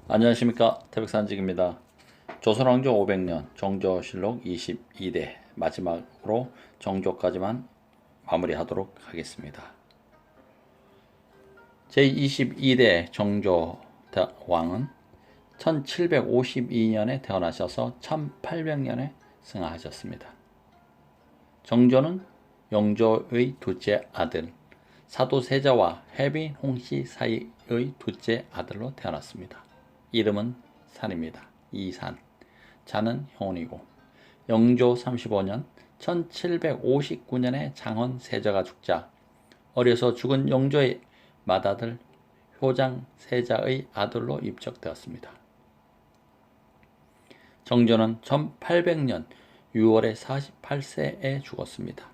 안녕하십니까, 태백산직입니다. 조선왕조 500년 정조실록 22대 마지막으로 정조까지만 마무리하도록 하겠습니다. 제22대 정조왕은 1752년에 태어나셔서 1800년에 승하하셨습니다. 정조는 영조의 둘째 아들 사도세자와 해빈 홍씨 사이의 둘째 아들로 태어났습니다. 이름은 산입니다. 이산. 자는 형원이고 영조 35년 1759년에 장헌 세자가 죽자 어려서 죽은 영조의 맏아들 효장 세자의 아들로 입적되었습니다. 정조는 1800년 6월에 48세에 죽었습니다.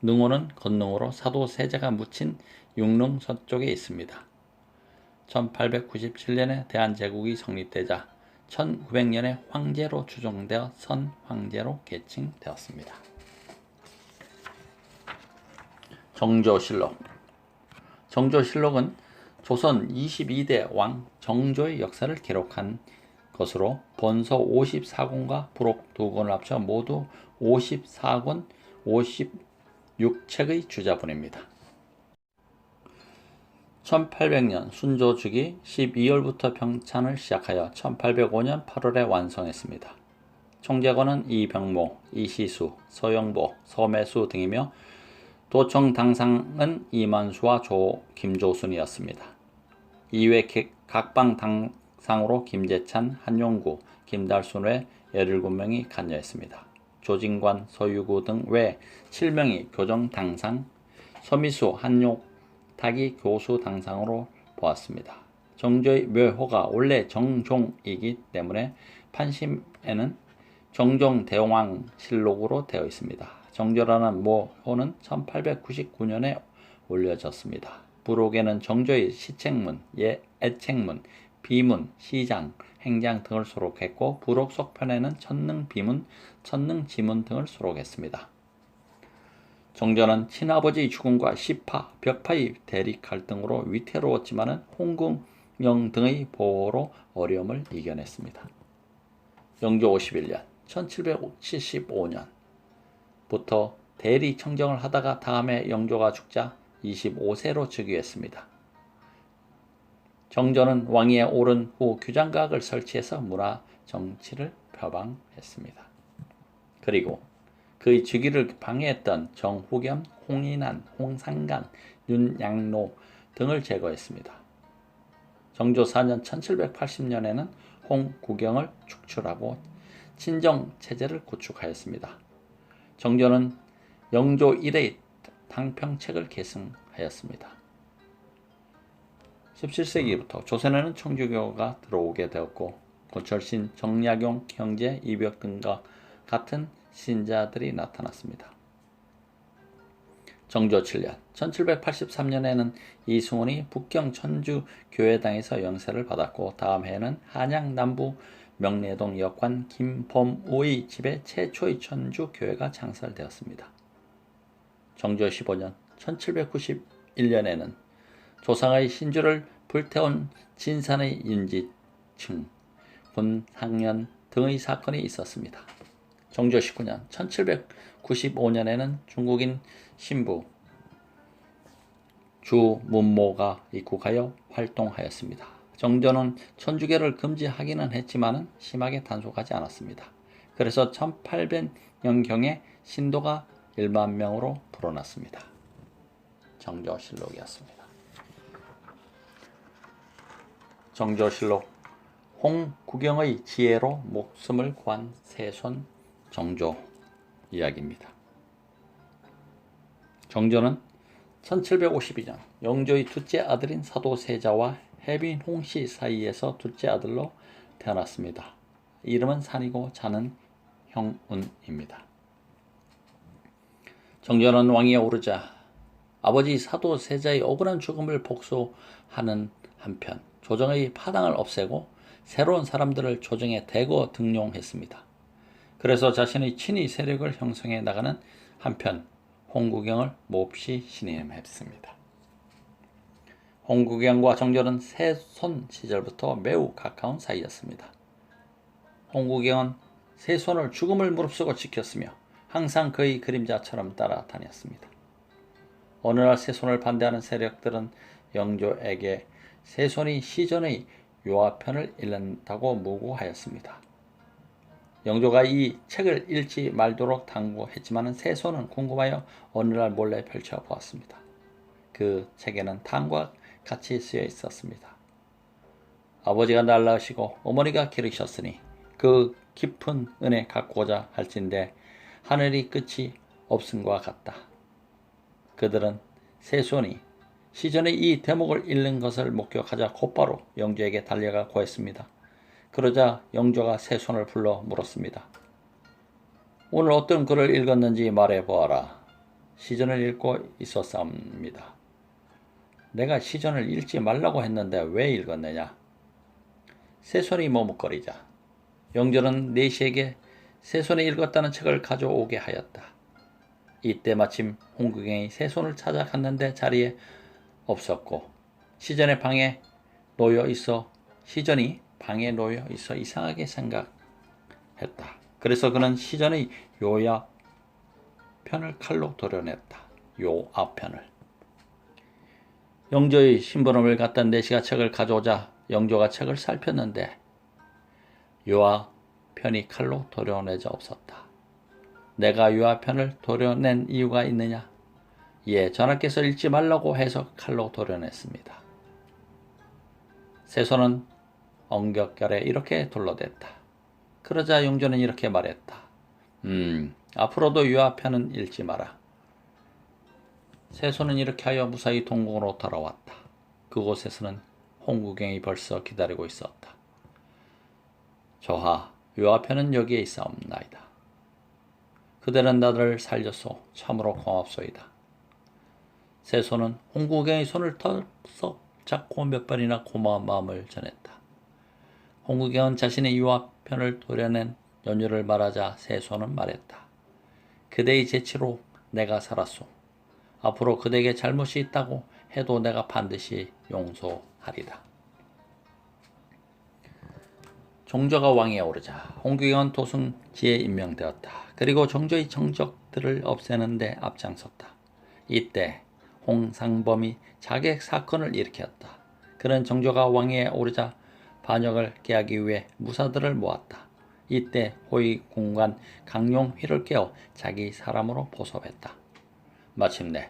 능호는 건능으로 사도 세자가 묻힌 육릉 서쪽에 있습니다. 1897년에 대한제국이 성립되자 1900년에 황제로 추종되어 선황제로 계칭되었습니다. 정조실록. 정조실록은 조선 22대 왕 정조의 역사를 기록한 것으로 본서 54권과 부록 2권을 합쳐 모두 54권 56책의 주자본입니다. 1800년 순조 주기 12월부터 병찬을 시작하여 1805년 8월에 완성했습니다. 총재관은 이병모, 이시수, 서영보, 서매수 등이며 도청 당상은 이만수와 김조순이었습니다. 이외 각방 당상으로 김재찬, 한용구, 김달순 외 17명이 관여했습니다. 조진관, 서유구 등 외 7명이 교정 당상, 서미수, 한욕탁이 교수 당상으로 보았습니다. 정조의 묘호가 원래 정종이기 때문에 판심에는 정종대왕실록으로 되어 있습니다. 정조라는 묘호는 1899년에 올려졌습니다. 부록에는 정조의 시책문, 애책문, 비문, 시장, 행장 등을 수록했고 부록 속편에는 천능비문, 천능지문 등을 수록했습니다. 정조는 친아버지의 죽음과 시파, 벽파의 대립 갈등으로 위태로웠지만 홍궁영 등의 보호로 어려움을 이겨냈습니다. 영조 51년 1775년부터 대리 청정을 하다가 다음해 영조가 죽자 25세로 즉위했습니다. 정조는 왕위에 오른 후 규장각을 설치해서 문화 정치를 표방했습니다. 그리고 그의 즉위를 방해했던 정후겸, 홍인환, 홍상간, 윤양로 등을 제거했습니다. 정조 4년 1780년에는 홍구경을 축출하고 친정체제를 구축하였습니다. 정조는 영조 1의 당평책을 계승하였습니다. 17세기부터 조선에는 청주교가 들어오게 되었고 고철신, 정약용, 형제, 이벽 등과 같은 신자들이 나타났습니다. 정조 7년 1783년에는 이승훈이 북경 천주교회당에서 영세를 받았고 다음 해에는 한양 남부 명례동 역관 김범우의 집에 최초의 천주교회가 창설되었습니다. 정조 15년 1791년에는 조상의 신주를 불태운 진산의 윤지층, 군항년 등의 사건이 있었습니다. 정조 19년 1795년에는 중국인 신부 주문모가 입국하여 활동하였습니다. 정조는 천주교를 금지하기는 했지만 심하게 단속하지 않았습니다. 그래서 1800년경에 신도가 1만 명으로 불어났습니다. 정조실록이었습니다. 정조실록. 홍구경의 지혜로 목숨을 구한 세손 정조 이야기입니다. 정조는 1752년 영조의 둘째 아들인 사도세자와 해빈 홍씨 사이에서 둘째 아들로 태어났습니다. 이름은 산이고 자는 형운입니다. 정조는 왕위에 오르자 아버지 사도세자의 억울한 죽음을 복수하는 한편 조정의 파당을 없애고 새로운 사람들을 조정에 대거 등용했습니다. 그래서 자신의 친위 세력을 형성해 나가는 한편 홍구경을 몹시 신임했습니다. 홍국영과 정조는 세손 시절부터 매우 가까운 사이였습니다. 홍국영은 세손을 죽음을 무릅쓰고 지켰으며 항상 그의 그림자처럼 따라다녔습니다. 어느 날 세손을 반대하는 세력들은 영조에게 세손이 시전의 요하편을 읽는다고 무고하였습니다. 영조가 이 책을 읽지 말도록 당부했지만 세손은 궁금하여 어느 날 몰래 펼쳐보았습니다. 그 책에는 다음과 같이 쓰여 있었습니다. 아버지가 날라으시고 어머니가 기르셨으니 그 깊은 은혜 갖고자 할진대 하늘이 끝이 없음과 같다. 그들은 세손이 시전에 이 대목을 읽는 것을 목격하자 곧바로 영조에게 달려가 고했습니다. 그러자 영조가 세손을 불러 물었습니다. 오늘 어떤 글을 읽었는지 말해보아라. 시전을 읽고 있었사옵니다. 내가 시전을 읽지 말라고 했는데 왜 읽었느냐? 세손이 머뭇거리자 영조는 내시에게 세손이 읽었다는 책을 가져오게 하였다. 이때 마침 홍국영이 세손을 찾아갔는데 자리에 없었고 시전이 방에 놓여 있어 이상하게 생각했다. 그래서 그는 시전의 요야편을 칼로 도려냈다. 요아편을. 영조의 심부름을 갔던 내시가 책을 가져오자 영조가 책을 살폈는데 요아편이 칼로 도려내져 없었다. 내가 요아편을 도려낸 이유가 있느냐? 예, 전하께서 읽지 말라고 해서 칼로 도려냈습니다. 세손은 엉겹결에 이렇게 둘러댔다. 그러자 영조는 이렇게 말했다. 앞으로도 요아편은 읽지 마라. 세손은 이렇게 하여 무사히 동궁으로 돌아왔다. 그곳에서는 홍국영이 벌써 기다리고 있었다. 저하, 요아편은 여기에 있사옵나이다. 그대는 나를 살려서 참으로 고맙소이다. 세손은 홍국영의 손을 털썩 잡고 몇 번이나 고마운 마음을 전했다. 홍국영은 자신의 요아편을 도려낸 연유를 말하자 세손은 말했다. 그대의 재치로 내가 살았소. 앞으로 그대에게 잘못이 있다고 해도 내가 반드시 용서하리다. 정조가 왕위에 오르자 홍국영은 도승지에 임명되었다. 그리고 정조의 정적들을 없애는 데 앞장섰다. 이때 홍상범이 자객 사건을 일으켰다. 그는 정조가 왕위에 오르자 반역을 깨하기 위해 무사들을 모았다. 이때 호위 공관 강용휘를 깨워 자기 사람으로 포섭했다. 마침내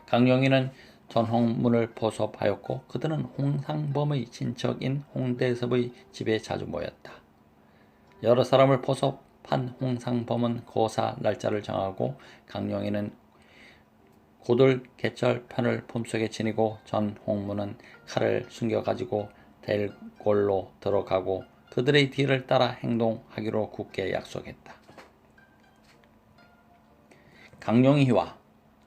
강용휘는 전홍문을 포섭하였고 그들은 홍상범의 친척인 홍대섭의 집에 자주 모였다. 여러 사람을 포섭한 홍상범은 거사 날짜를 정하고 강용휘는 고들 개철 편을 품속에 지니고 전홍문은 칼을 숨겨가지고 델골로 들어가고 그들의 뒤를 따라 행동하기로 굳게 약속했다. 강용휘와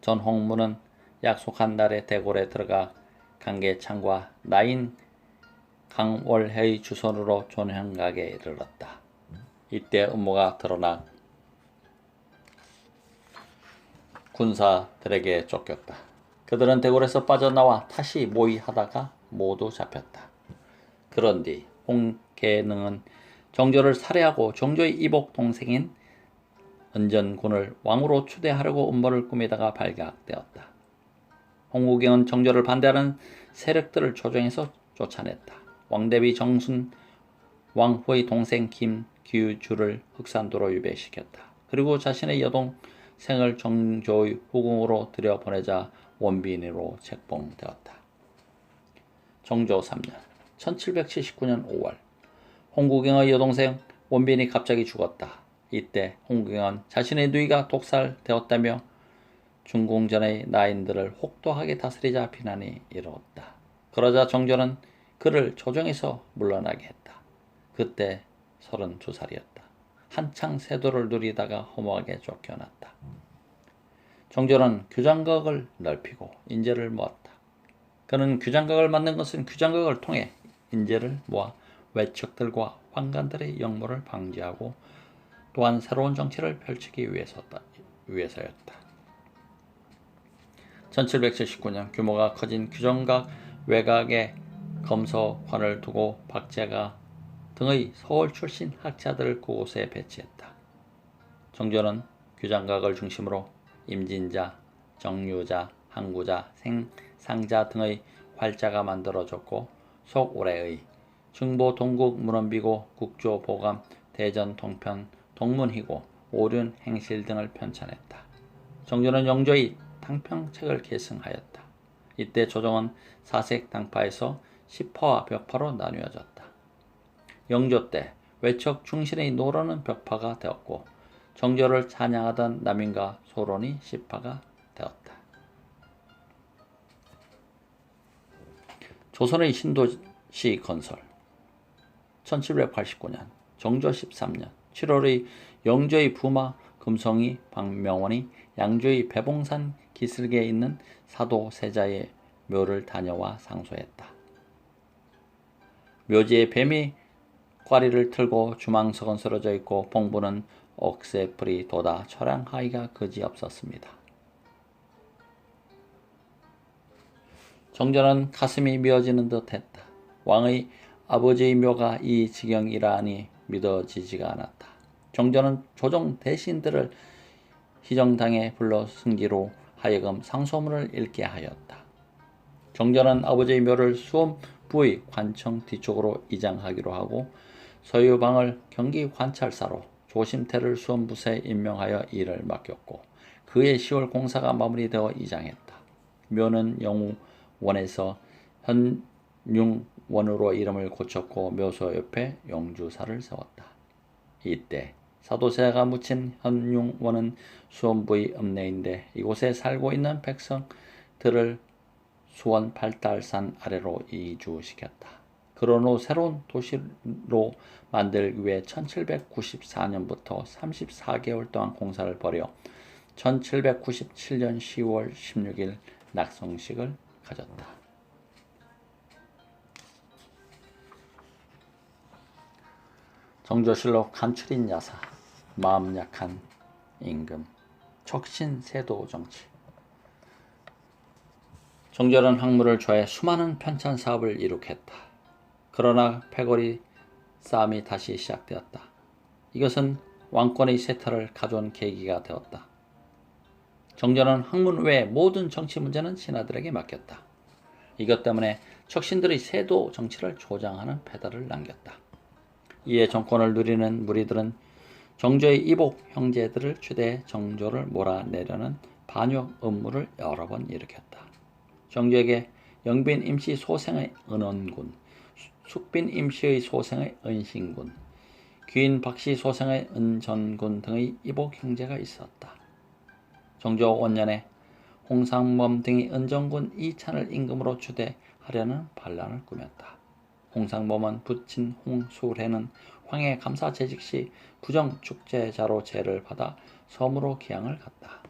전홍문은 약속한 날에 대궐에 들어가 강계창과 나인 강월해의 주선으로 존향각에 이르렀다. 이때 음모가 드러나 군사들에게 쫓겼다. 그들은 대궐에서 빠져나와 다시 모의하다가 모두 잡혔다. 그런 뒤 홍계능은 정조를 살해하고 정조의 이복 동생인 은전군을 왕으로 추대하려고 음모를 꾸미다가 발각되었다. 홍국영은 정조를 반대하는 세력들을 조정해서 쫓아냈다. 왕대비 정순 왕후의 동생 김규주를 흑산도로 유배시켰다. 그리고 자신의 여동생을 정조의 후궁으로 들여보내자 원빈으로 책봉되었다. 정조 3년 1779년 5월 홍국영의 여동생 원빈이 갑자기 죽었다. 이때 홍국영은 자신의 누이가 독살되었다며 중궁전의 나인들을 혹독하게 다스리자 비난이 이르렀다. 그러자 정조는 그를 조정에서 물러나게 했다. 그때 32살이었다. 한창 세도를 누리다가 허무하게 쫓겨났다. 정조는 규장각을 넓히고 인재를 모았다. 그는 규장각을 만든 것은 규장각을 통해 인재를 모아 외척들과宦관들의 역모를 방지하고 또한 새로운 정치를 펼치기 위해서였다. 1779년 규모가 커진 규정각 외곽에 검서관을 두고 박재가 등의 서울 출신 학자들을 그곳에 배치했다. 정조는 규장각을 중심으로 임진자, 정유자, 항구자, 생상자 등의 활자가 만들어졌고 속올해의 중보 동국 문헌비고 국조 보감 대전 동편 동문희고 오륜 행실 등을 편찬했다. 정조는 영조의 당평책을 계승하였다. 이때 조정은 사색 당파에서 시파와 벽파로 나뉘어졌다. 영조 때 외척 중신의 노론은 벽파가 되었고 정조를 찬양하던 남인과 소론이 시파가 되었다. 조선의 신도시 건설 1789년 정조 13년 7월의 영조의 부마 금성이 박명원이 양주의 배봉산 기슭에 있는 사도 세자의 묘를 다녀와 상소했다. 묘지에 뱀이 꽈리를 틀고 주망석은 쓰러져 있고 봉부는 억새풀이 돋아 처량하기가 그지없었습니다. 정조는 가슴이 미어지는 듯했다. 왕의 아버지의 묘가 이 지경이라니 믿어지지가 않았다. 정조는 조정 대신들을 희정당에 불러 승기로 하여금 상소문을 읽게 하였다. 정조는 아버지의 묘를 수원부의 관청 뒤쪽으로 이장하기로 하고 서유방을 경기 관찰사로 조심태를 수원부사에 임명하여 일을 맡겼고 그해 10월 공사가 마무리되어 이장했다. 묘는 영우원에서 현융원으로 이름을 고쳤고 묘소 옆에 영주사를 세웠다. 이때 사도세자가 묻힌 현융원은 수원부의 읍내인데 이곳에 살고 있는 백성들을 수원 팔달산 아래로 이주시켰다. 그런 후 새로운 도시로 만들기 위해 1794년부터 34개월 동안 공사를 벌여 1797년 10월 16일 낙성식을 가졌다. 정조실록 간추린 야사, 마음 약한 임금, 척신 세도 정치. 정조는 학문을 좋아해 수많은 편찬 사업을 이룩했다. 그러나 패거리 싸움이 다시 시작되었다. 이것은 왕권의 세탈을 가져온 계기가 되었다. 정조는 학문 외의 모든 정치 문제는 신하들에게 맡겼다. 이것 때문에 척신들의 세도 정치를 조장하는 패달을 남겼다. 이에 정권을 누리는 무리들은 정조의 이복 형제들을 추대해 정조를 몰아내려는 반역 음모를 여러 번 일으켰다. 정조에게 영빈 임시 소생의 은원군, 숙빈 임시의 소생의 은신군, 귀인 박씨 소생의 은전군 등의 이복 형제가 있었다. 정조 원년에 홍상범 등이 은전군 이찬을 임금으로 추대하려는 반란을 꾸몄다. 홍상범은 부친 홍술해는 황해 감사 재직 시 부정 축제자로 제를 받아 섬으로 기양을 갔다.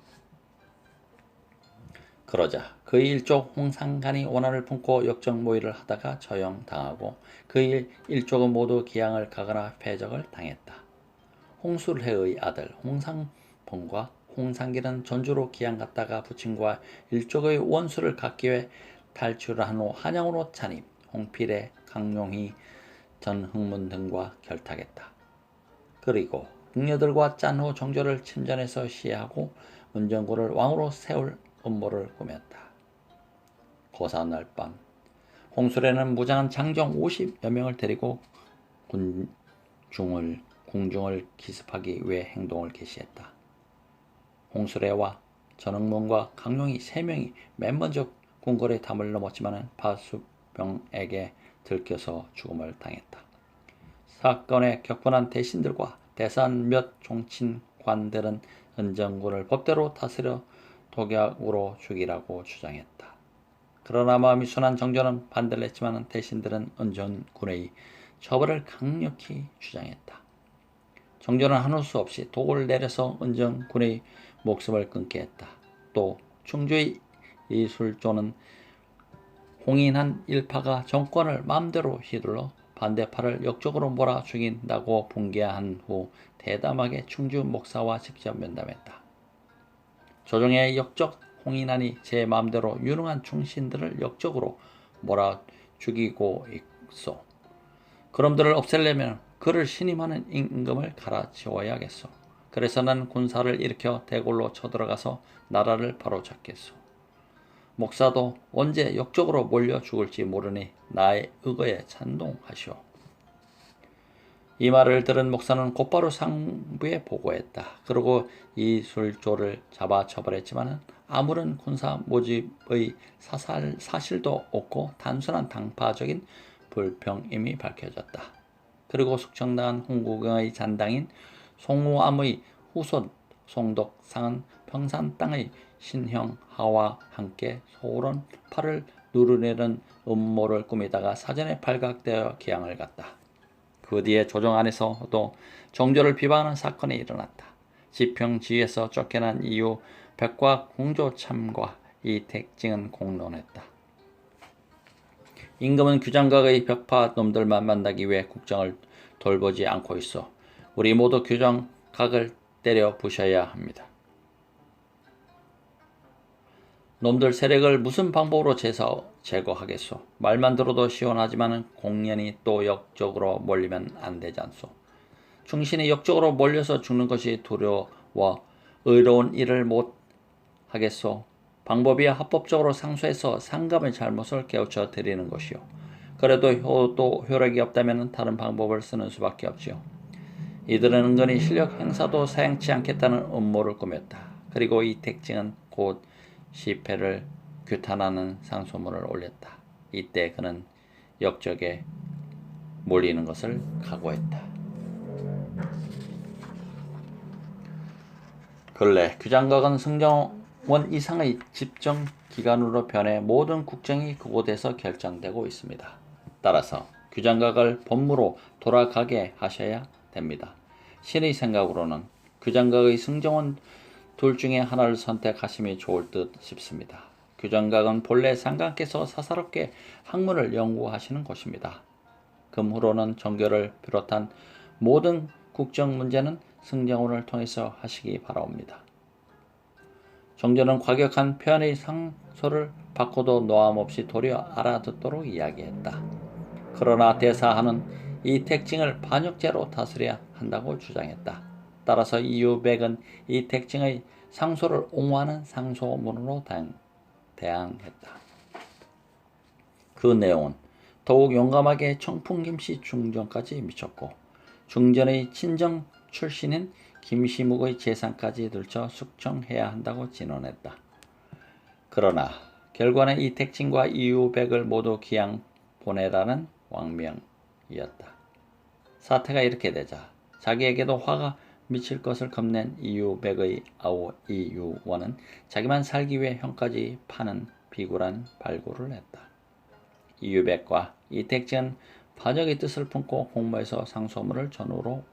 그러자 그의 일족 홍상간이 원한을 품고 역적 모의를 하다가 처형당하고 그의 일족은 모두 기양을 가거나 패적을 당했다. 홍술해의 아들 홍상봉과 홍상길은 전주로 기양 갔다가 부친과 일족의 원수를 갚기 위해 탈출한 후 한양으로 찬입, 홍필의, 강용희, 전흥문 등과 결탁했다. 그리고 궁녀들과 짠 후 정조를 침전해서 시해하고 은정군을 왕으로 세울 음모를 꾸몄다. 고사날 밤 홍술에는 무장한 장정 50여 명을 데리고 궁중을 기습하기 위해 행동을 개시했다. 홍술애와 전흥문과 강용이 3명이 맨 먼저 궁궐의 담을 넘었지만 파수병에게 들켜서 죽음을 당했다. 사건에 격분한 대신들과 대산 몇 종친관들은 은정군을 법대로 다스려 독약으로 죽이라고 주장했다. 그러나 마음이 순한 정조는 반대를 했지만 대신들은 은정군의 처벌을 강력히 주장했다. 정조는 한올 수 없이 독을 내려서 은정군의 목숨을 끊게 했다. 또 충주의 이술조는 홍인한 일파가 정권을 마음대로 휘둘러 반대파를 역적으로 몰아 죽인다고 분개한 후 대담하게 충주 목사와 직접 면담했다. 조정의 역적 홍인한이 제 마음대로 유능한 충신들을 역적으로 몰아 죽이고 있소. 그놈들을 없애려면 그를 신임하는 임금을 갈아치워야겠소. 그래서 난 군사를 일으켜 대궐로 쳐들어가서 나라를 바로잡겠소. 목사도 언제 역적으로 몰려 죽을지 모르니 나의 의거에 찬동하시오. 이 말을 들은 목사는 곧바로 상부에 보고했다. 그리고 이술조를 잡아 처벌했지만 아무런 군사 모집의 사실도 없고 단순한 당파적인 불평임이 밝혀졌다. 그리고 숙청당한 홍국영의 잔당인 송우암의 후손 송덕상은 평산 땅의 신형하와 함께 소론 팔을 누르내는 음모를 꾸미다가 사전에 발각되어 기양을 갔다. 그 뒤에 조정 안에서도 정조를 비방하는 사건이 일어났다. 지평지에서 쫓겨난 이후 백과 공조참과 이택징은 공론했다. 임금은 규장각의 벽파 놈들만 만나기 위해 국정을 돌보지 않고 있어 우리 모두 규장각을 때려 부셔야 합니다. 놈들 세력을 무슨 방법으로 제거하겠소? 말만 들어도 시원하지만 공연이 또 역적으로 몰리면 안 되지 않소? 충신이 역적으로 몰려서 죽는 것이 두려워 의로운 일을 못 하겠소? 방법이야 합법적으로 상소해서 상감의 잘못을 깨우쳐 드리는 것이요. 그래도 효력이 없다면 다른 방법을 쓰는 수밖에 없지요. 이들은 은근히 실력 행사도 사양치 않겠다는 음모를 꾸몄다. 그리고 이택징은 곧 시패를 규탄하는 상소문을 올렸다. 이때 그는 역적에 몰리는 것을 각오했다. 근래 규장각은 승정원 이상의 집정 기관으로 변해 모든 국정이 그곳에서 결정되고 있습니다. 따라서 규장각을 본무로 돌아가게 하셔야 됩니다. 신의 생각으로는 규장각의 승정원 둘 중에 하나를 선택하심이 좋을 듯 싶습니다. 규장각은 본래 상관께서 사사롭게 학문을 연구하시는 곳입니다. 금후로는 정교를 비롯한 모든 국정 문제는 승정원을 통해서 하시기 바라옵니다. 정조는 과격한 표현의 상소를 받고도 노함없이 도리어 알아듣도록 이야기했다. 그러나 대사하는 이택징을 반역죄로 다스려야 한다고 주장했다. 따라서 이유백은 이택징의 상소를 옹호하는 상소문으로 대항했다. 그 내용은 더욱 용감하게 청풍 김씨 중전까지 미쳤고 중전의 친정 출신인 김시묵의 재산까지 들쳐 숙청해야 한다고 진언했다. 그러나 결과는 이택징과 이유백을 모두 기양 보내라는 왕명이었다. 사태가 이렇게 되자 자기에게도 화가 미칠 것을 겁낸 이유백의 아우 이유원은 자기만 살기 위해 형까지 파는 비굴한 발굴을 했다. 이유백과 이택징은 반역의 뜻을 품고 공모해서 상소문을 전후로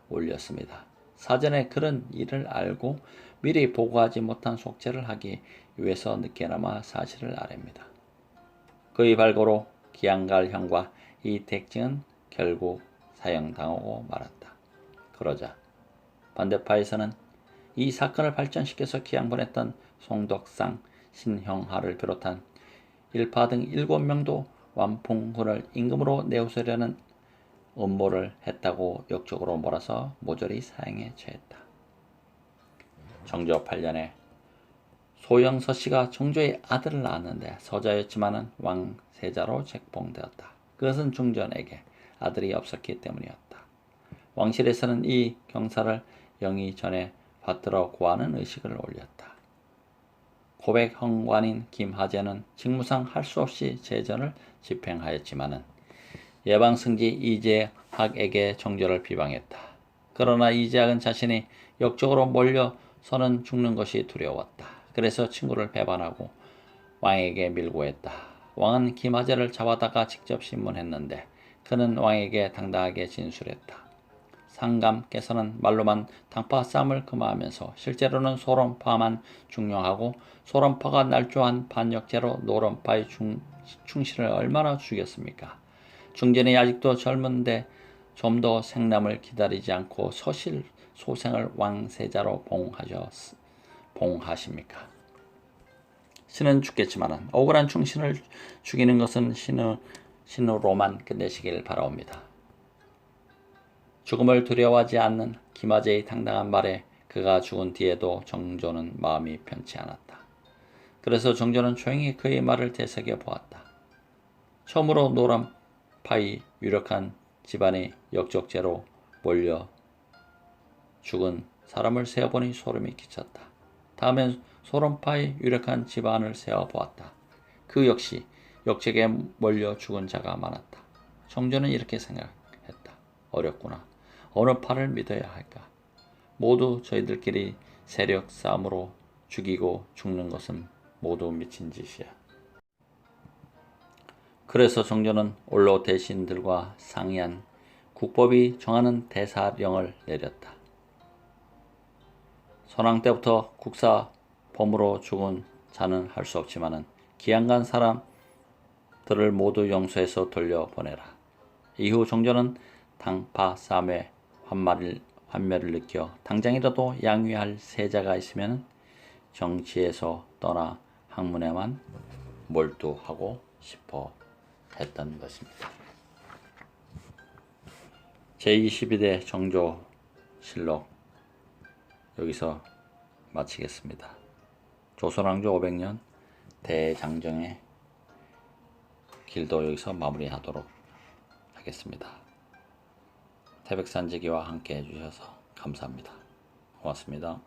올렸습니다. 사전에 그런 일을 알고 미리 보고하지 못한 속죄를 하기 위해서 늦게나마 사실을 아랩니다. 그의 발고로 기양갈 형과 이택징은 결국 사형당하고 말았다. 그러자 반대파에서는 이 사건을 발전시켜서 기양보냈던 송덕상, 신형하를 비롯한 일파 등 7명도 완풍군을 임금으로 내우으려는 음모를 했다고 역적으로 몰아서 모조리 사형에 처했다. 정조 8년에 소영서 씨가 정조의 아들을 낳았는데 서자였지만 왕세자로 책봉되었다. 그것은 중전에게 아들이 없었기 때문이었다. 왕실에서는 이 경사를 영이 전에 받들어 고하는 의식을 올렸다. 고백헌관인 김하재는 직무상 할 수 없이 재전을 집행하였지만 예방승지 이재학에게 정조를 비방했다. 그러나 이재학은 자신이 역적으로 몰려서는 죽는 것이 두려웠다. 그래서 친구를 배반하고 왕에게 밀고했다. 왕은 김하재를 잡아다가 직접 신문했는데 그는 왕에게 당당하게 진술했다. 상감께서는 말로만 당파 싸움을 금하면서 실제로는 소론파만 중용하고 소론파가 날조한 반역죄로 노론파의 충신을 얼마나 죽였습니까? 중전이 아직도 젊은데 좀 더 생남을 기다리지 않고 서실 소생을 왕세자로 봉하십니까? 신은 죽겠지만 억울한 충신을 죽이는 것은 신으로만 끝내시길 바라옵니다. 죽음을 두려워하지 않는 김아재의 당당한 말에 그가 죽은 뒤에도 정조는 마음이 편치 않았다. 그래서 정조는 조용히 그의 말을 되새겨 보았다. 처음으로 노란파이 유력한 집안이 역적죄로 몰려 죽은 사람을 세어보니 소름이 끼쳤다. 다음엔 소란파이 유력한 집안을 세어보았다. 그 역시 역적에 몰려 죽은 자가 많았다. 정조는 이렇게 생각했다. 어렵구나. 어느 파를 믿어야 할까? 모두 저희들끼리 세력 싸움으로 죽이고 죽는 것은 모두 미친 짓이야. 그래서 정조는 올로 대신들과 상의한 국법이 정하는 대사령을 내렸다. 선왕 때부터 국사범으로 죽은 자는 할 수 없지만은 기양간 사람들을 모두 영소해서 돌려보내라. 이후 정조는 당파 싸움에 환멸을 느껴 당장이라도 양위할 세자가 있으면 정치에서 떠나 학문에만 몰두하고 싶어 했던 것입니다. 제22대 정조실록 여기서 마치겠습니다. 조선왕조 500년 대장정의 길도 여기서 마무리하도록 하겠습니다. 태백산지기와 함께 해주셔서 감사합니다. 고맙습니다.